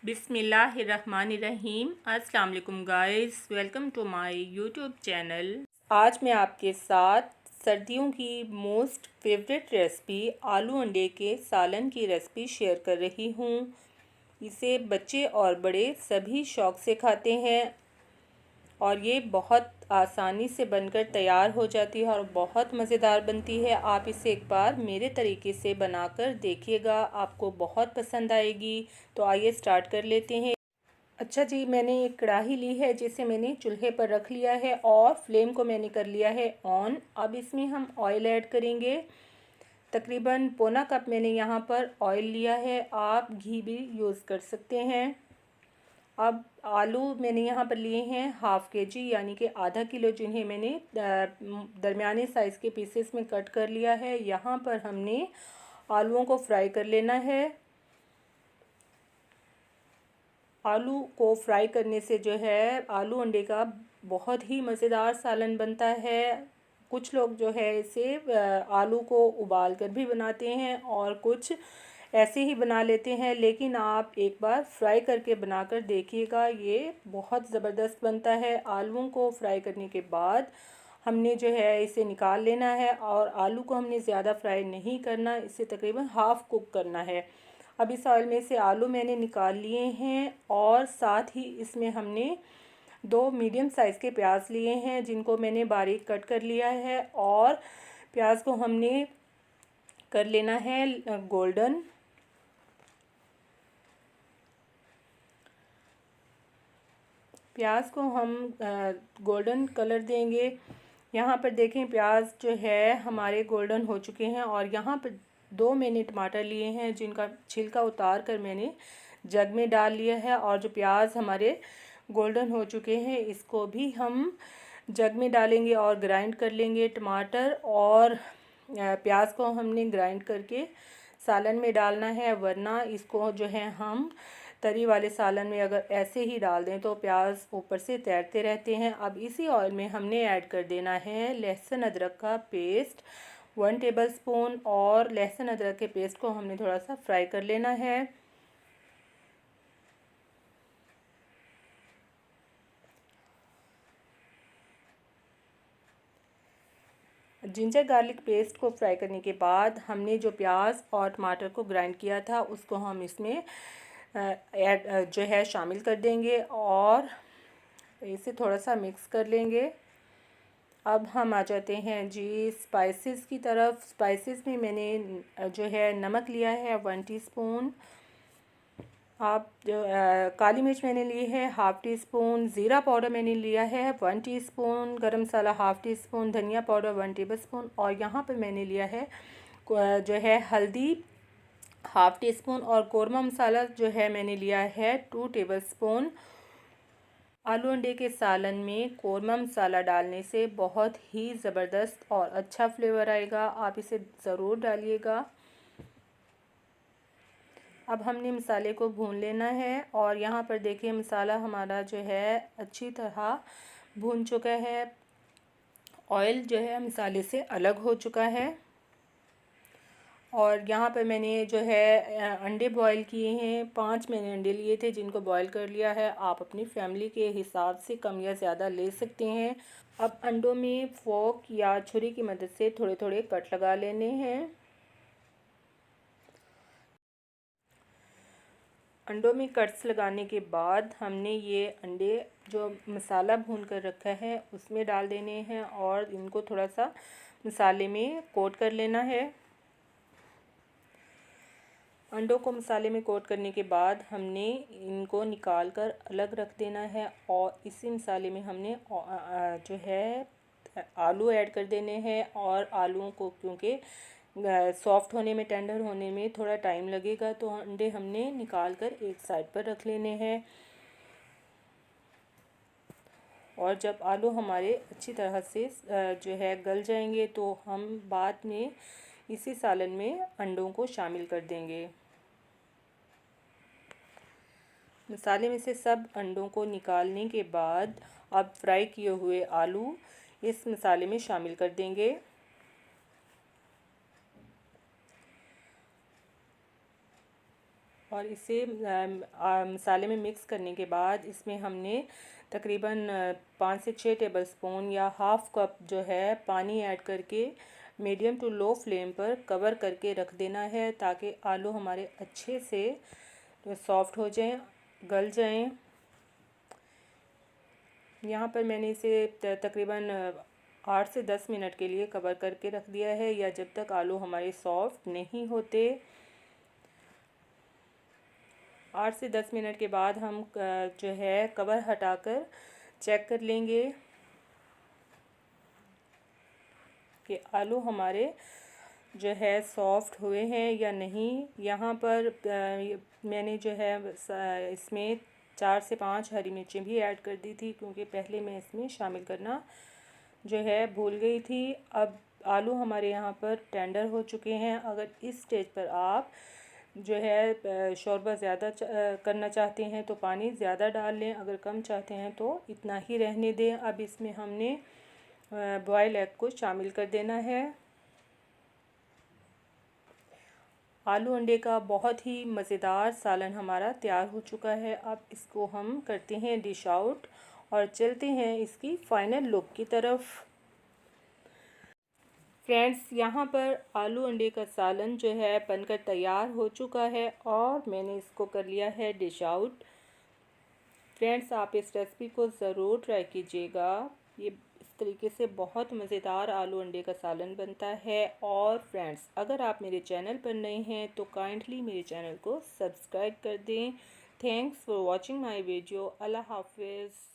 बिस्मिल्लाहिर्रहमानिर्रहीम। अस्सलाम वालेकुम guys, welcome to my YouTube channel. आज मैं आपके साथ सर्दियों की मोस्ट फेवरेट रेसिपी आलू अंडे के सालन की रेसिपी शेयर कर रही हूँ। इसे बच्चे और बड़े सभी शौक़ से खाते हैं और ये बहुत आसानी से बनकर तैयार हो जाती है और बहुत मज़ेदार बनती है। आप इसे एक बार मेरे तरीके से बनाकर देखिएगा, आपको बहुत पसंद आएगी। तो आइए स्टार्ट कर लेते हैं। अच्छा जी, मैंने एक कढ़ाई ली है जिसे मैंने चूल्हे पर रख लिया है और फ्लेम को मैंने कर लिया है ऑन। अब इसमें हम ऑयल ऐड करेंगे। तकरीबन पौना कप मैंने यहाँ पर ऑयल लिया है, आप घी भी यूज़ कर सकते हैं। अब आलू मैंने यहाँ पर लिए हैं हाफ़ केजी यानी कि आधा किलो, जिन्हें मैंने दरमियाने साइज़ के पीसेस में कट कर लिया है। यहाँ पर हमने आलूओं को फ्राई कर लेना है। आलू को फ्राई करने से जो है आलू अंडे का बहुत ही मज़ेदार सालन बनता है। कुछ लोग जो है इसे आलू को उबाल कर भी बनाते हैं और कुछ ऐसे ही बना लेते हैं, लेकिन आप एक बार फ्राई करके बनाकर देखिएगा, ये बहुत ज़बरदस्त बनता है। आलूओं को फ्राई करने के बाद हमने जो है इसे निकाल लेना है और आलू को हमने ज़्यादा फ्राई नहीं करना, इसे तकरीबन हाफ़ कुक करना है। अब इस ऑयल में से आलू मैंने निकाल लिए हैं और साथ ही इसमें हमने 2 मीडियम साइज़ के प्याज लिए हैं जिनको मैंने बारीक कट कर लिया है और प्याज को हमने कर लेना है गोल्डन। प्याज को हम गोल्डन कलर देंगे। यहाँ पर देखें प्याज जो है हमारे गोल्डन हो चुके हैं और यहाँ पर 2 मैंने टमाटर लिए हैं जिनका छिलका उतार कर मैंने जग में डाल लिया है। और जो प्याज हमारे गोल्डन हो चुके हैं इसको भी हम जग में डालेंगे और ग्राइंड कर लेंगे। टमाटर और प्याज को हमने ग्राइंड करके सालन में डालना है, वरना इसको जो है हम तरी वाले सालन में अगर ऐसे ही डाल दें तो प्याज ऊपर से तैरते रहते हैं। अब इसी ऑयल में हमने ऐड कर देना है लहसुन अदरक का पेस्ट 1 टेबलस्पून, और लहसुन अदरक के पेस्ट को हमने थोड़ा सा फ्राई कर लेना है। जिंजर गार्लिक पेस्ट को फ्राई करने के बाद हमने जो प्याज और टमाटर को ग्राइंड किया था उसको हम इसमें ऐड जो है शामिल कर देंगे और इसे थोड़ा सा मिक्स कर लेंगे। अब हम आ जाते हैं जी स्पाइसेस की तरफ। स्पाइसेस में मैंने जो है नमक लिया है 1 टीस्पून। आप जो काली मिर्च मैंने ली है हाफ़ टी स्पून। ज़ीरा पाउडर मैंने लिया है 1 टीस्पून। गरम मसाला हाफ़ टी स्पून। धनिया पाउडर 1 टेबलस्पून। और यहाँ पर मैंने लिया है जो है हल्दी हाफ़ टी स्पून और कौरमा मसाला जो है मैंने लिया है 2 टेबलस्पून। आलू अंडे के सालन में कौरमा मसाला डालने से बहुत ही ज़बरदस्त और अच्छा फ्लेवर आएगा, आप इसे ज़रूर डालिएगा। अब हमने मसाले को भून लेना है और यहाँ पर देखिए मसाला हमारा जो है अच्छी तरह भून चुका है। ऑयल जो है मसाले से अलग हो चुका है और यहाँ पर मैंने जो है अंडे बॉईल किए हैं। 5 मैंने अंडे लिए थे जिनको बॉईल कर लिया है। आप अपनी फैमिली के हिसाब से कम या ज़्यादा ले सकते हैं। अब अंडों में फोक या छुरी की मदद से थोड़े थोड़े कट लगा लेने हैं। अंडों में कट्स लगाने के बाद हमने ये अंडे जो मसाला भून कर रखा है उसमें डाल देने हैं और इनको थोड़ा सा मसाले में कोट कर लेना है। अंडों को मसाले में कोट करने के बाद हमने इनको निकाल कर अलग रख देना है और इसी मसाले में हमने जो है आलू ऐड कर देने हैं। और आलूओं को क्योंकि सॉफ्ट होने में, टेंडर होने में थोड़ा टाइम लगेगा, तो अंडे हमने निकाल कर एक साइड पर रख लेने हैं। और जब आलू हमारे अच्छी तरह से जो है गल जाएंगे तो हम बाद में इसी सालन में अंडों को शामिल कर देंगे। मसाले में से सब अंडों को निकालने के बाद अब फ्राई किए हुए आलू इस मसाले में शामिल कर देंगे। और इसे मसाले में मिक्स करने के बाद इसमें हमने तकरीबन 5 से 6 टेबलस्पून या हाफ़ कप जो है पानी ऐड करके मीडियम टू लो फ्लेम पर कवर करके रख देना है, ताकि आलू हमारे अच्छे से सॉफ़्ट हो जाएं, गल जाएं। यहाँ पर मैंने इसे तकरीबन 8 से 10 मिनट के लिए कवर करके रख दिया है, या जब तक आलू हमारे सॉफ़्ट नहीं होते। 8 से 10 मिनट के बाद हम जो है कवर हटाकर चेक कर लेंगे कि आलू हमारे जो है सॉफ़्ट हुए हैं या नहीं। यहाँ पर मैंने जो है इसमें 4 से 5 हरी मिर्चें भी ऐड कर दी थी, क्योंकि पहले मैं इसमें शामिल करना जो है भूल गई थी। अब आलू हमारे यहाँ पर टेंडर हो चुके हैं। अगर इस स्टेज पर आप जो है शोरबा ज़्यादा करना चाहते हैं तो पानी ज़्यादा डाल लें, अगर कम चाहते हैं तो इतना ही रहने दें। अब इसमें हमने बॉयल एग को शामिल कर देना है। आलू अंडे का बहुत ही मज़ेदार सालन हमारा तैयार हो चुका है। अब इसको हम करते हैं डिश आउट और चलते हैं इसकी फ़ाइनल लुक की तरफ। फ्रेंड्स, यहाँ पर आलू अंडे का सालन जो है बनकर तैयार हो चुका है और मैंने इसको कर लिया है डिश आउट। फ्रेंड्स, आप इस रेसिपी को ज़रूर ट्राई कीजिएगा। ये इस तरीके से बहुत मज़ेदार आलू अंडे का सालन बनता है। और फ्रेंड्स, अगर आप मेरे चैनल पर नए हैं तो काइंडली मेरे चैनल को सब्सक्राइब कर दें। Thanks for watching my video. अल्लाह हाफिज़।